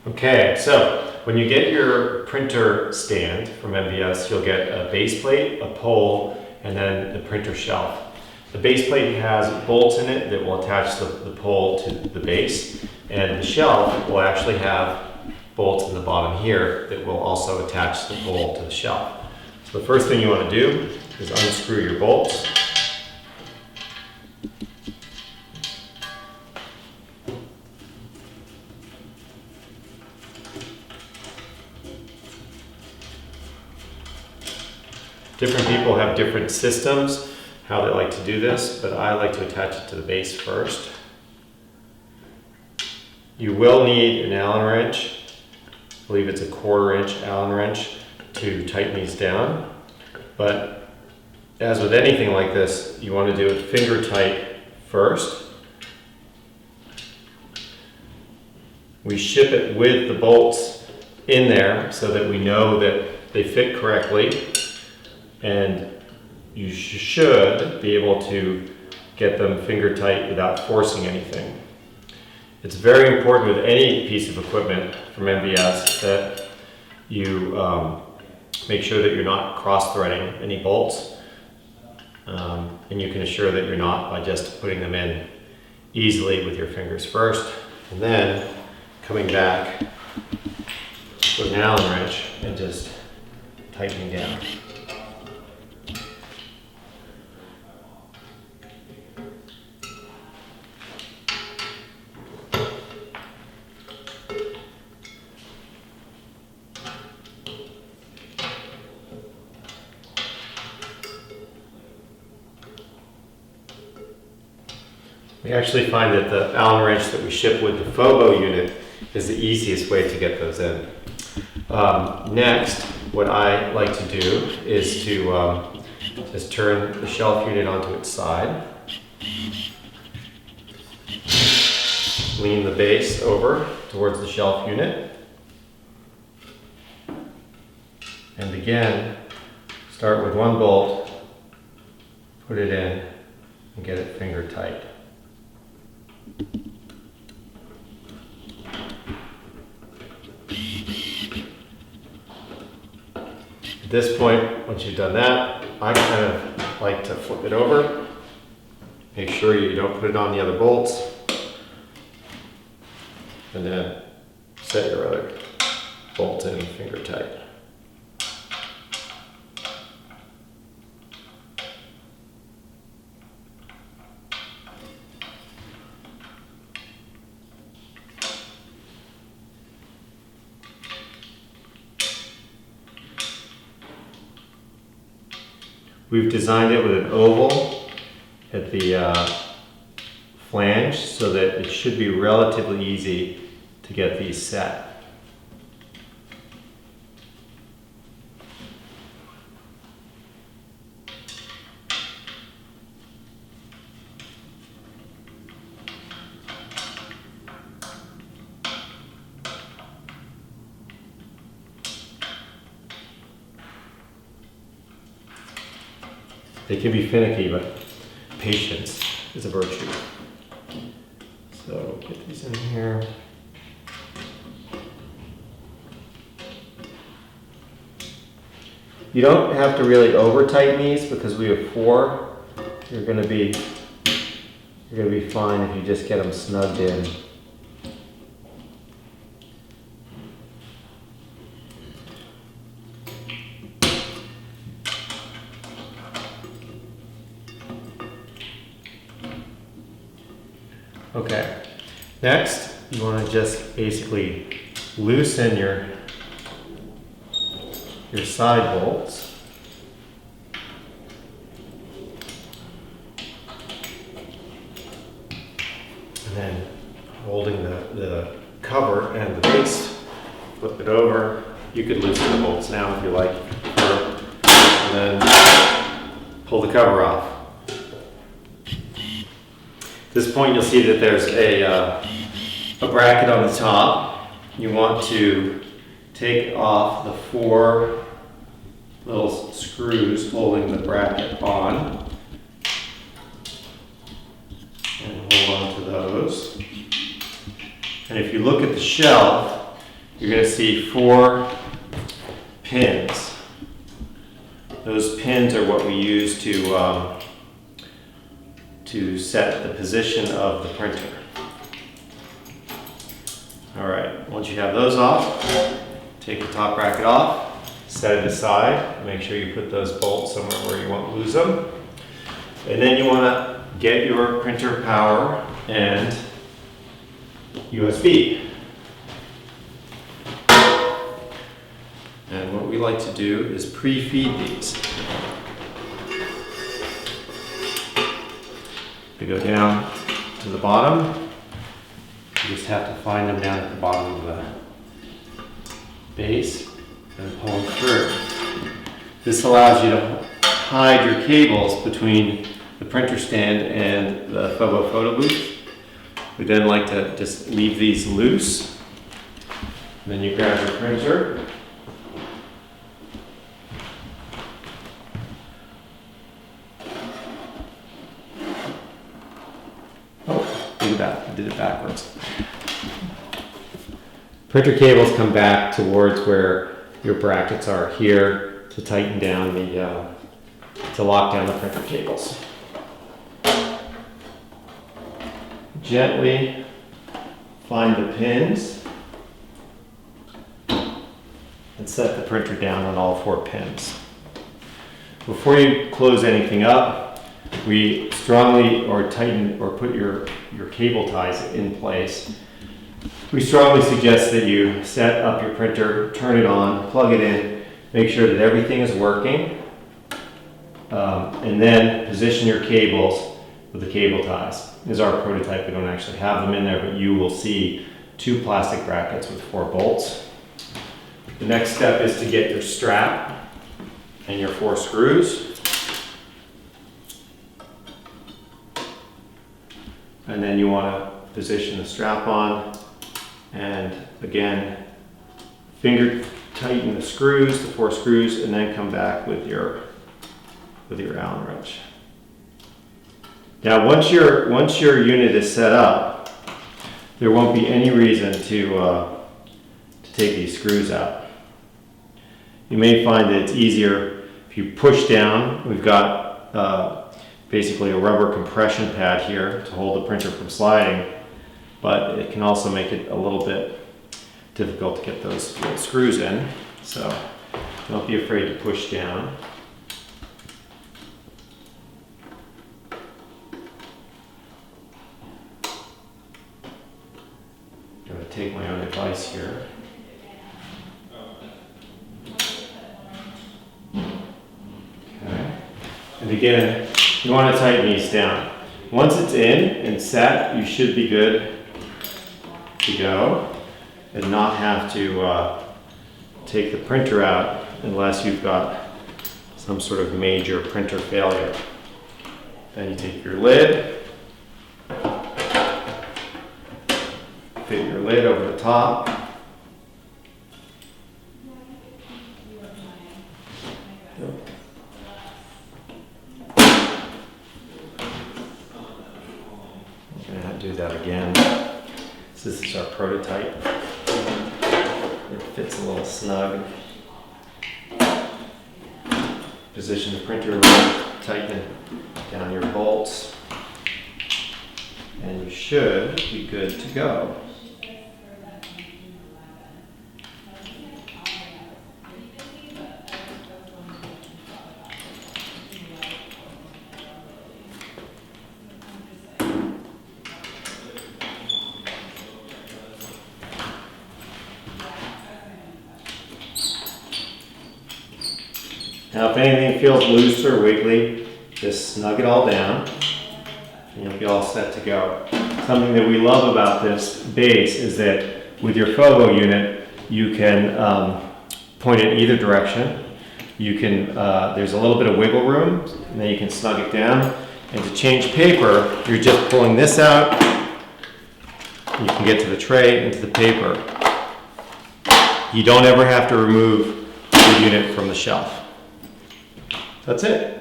Okay, so when you get your printer stand from MVS, you'll get a base plate, a pole, and then the printer shelf. The base plate has bolts in it that will attach the pole to the base, and the shelf will actually have bolts in the bottom here that will also attach the pole to the shelf. So the first thing you want to do is unscrew your bolts. Different people have different systems, how they like to do this, but I like to attach it to the base first. You will need an Allen wrench. I believe it's a 1/4 inch Allen wrench to tighten these down. But as with anything like this, you want to do it finger tight first. We ship it with the bolts in there so that we know that they fit correctly. And you should be able to get them finger tight without forcing anything. It's very important with any piece of equipment from MVS that you make sure that you're not cross-threading any bolts. And you can assure that you're not by just putting them in easily with your fingers first, and then coming back with an Allen wrench and just tightening down. We actually find that the Allen wrench that we ship with the Fobo unit is the easiest way to get those in. Next, what I like to do is to just turn the shelf unit onto its side. Lean the base over towards the shelf unit. And again, start with one bolt, put it in, and get it finger tight. At this point, once you've done that, I kind of like to flip it over. Make sure you don't put it on the other bolts. And then set your other bolt in finger tight. We've designed it with an oval at the flange so that it should be relatively easy to get these set. They can be finicky, but patience is a virtue. So get these in here. You don't have to really over tighten these because we have 4. You're gonna be fine if you just get them snugged in. Okay, next you want to just basically loosen your side bolts. And then holding the cover and the base, flip it over. You could loosen the bolts now if you like, and then pull the cover off. At this point you'll see that there's a bracket on the top. You want to take off the 4 little screws holding the bracket on and hold on to those. And if you look at the shelf, you're going to see 4 pins. Those pins are what we use to set the position of the printer. All right, once you have those off, take the top bracket off, set it aside, make sure you put those bolts somewhere where you won't lose them. And then you want to get your printer power and USB. And what we like to do is pre-feed these. They go down to the bottom. You just have to find them down at the bottom of the base and pull them through. This allows you to hide your cables between the printer stand and the Fobo photo booth. We then like to just leave these loose. And then you grab your printer. Oh, look at that, I did it backwards. Printer cables come back towards where your brackets are here to tighten down the, to lock down the printer cables. Gently find the pins and set the printer down on all 4 pins. Before you close anything up, we strongly tighten or put your cable ties in place. We strongly suggest that you set up your printer, turn it on, plug it in, make sure that everything is working, and then position your cables with the cable ties. This is our prototype. We don't actually have them in there, but you will see 2 plastic brackets with 4 bolts. The next step is to get your strap and your 4 screws. And then you want to position the strap on, and again, finger tighten the screws, the 4 screws, and then come back with your Allen wrench. Now, once your unit is set up, there won't be any reason to take these screws out. You may find that it's easier if you push down. We've got basically a rubber compression pad here to hold the printer from sliding, but it can also make it a little bit difficult to get those screws in. So don't be afraid to push down. I'm going to take my own advice here. Okay. And again, you want to tighten these down. Once it's in and set, you should be good to go and not have to take the printer out unless you've got some sort of major printer failure. Then you take your lid, fit your lid over the top. I'm going to do that again. This is our prototype. It fits a little snug. Position the printer, tighten down your bolts, and you should be good to go. Now, if anything feels loose or wiggly, just snug it all down and you'll be all set to go. Something that we love about this base is that with your Fobo unit, you can point it either direction. You can, there's a little bit of wiggle room, and then you can snug it down. And to change paper, you're just pulling this out. You can get to the tray and to the paper. You don't ever have to remove the unit from the shelf. That's it.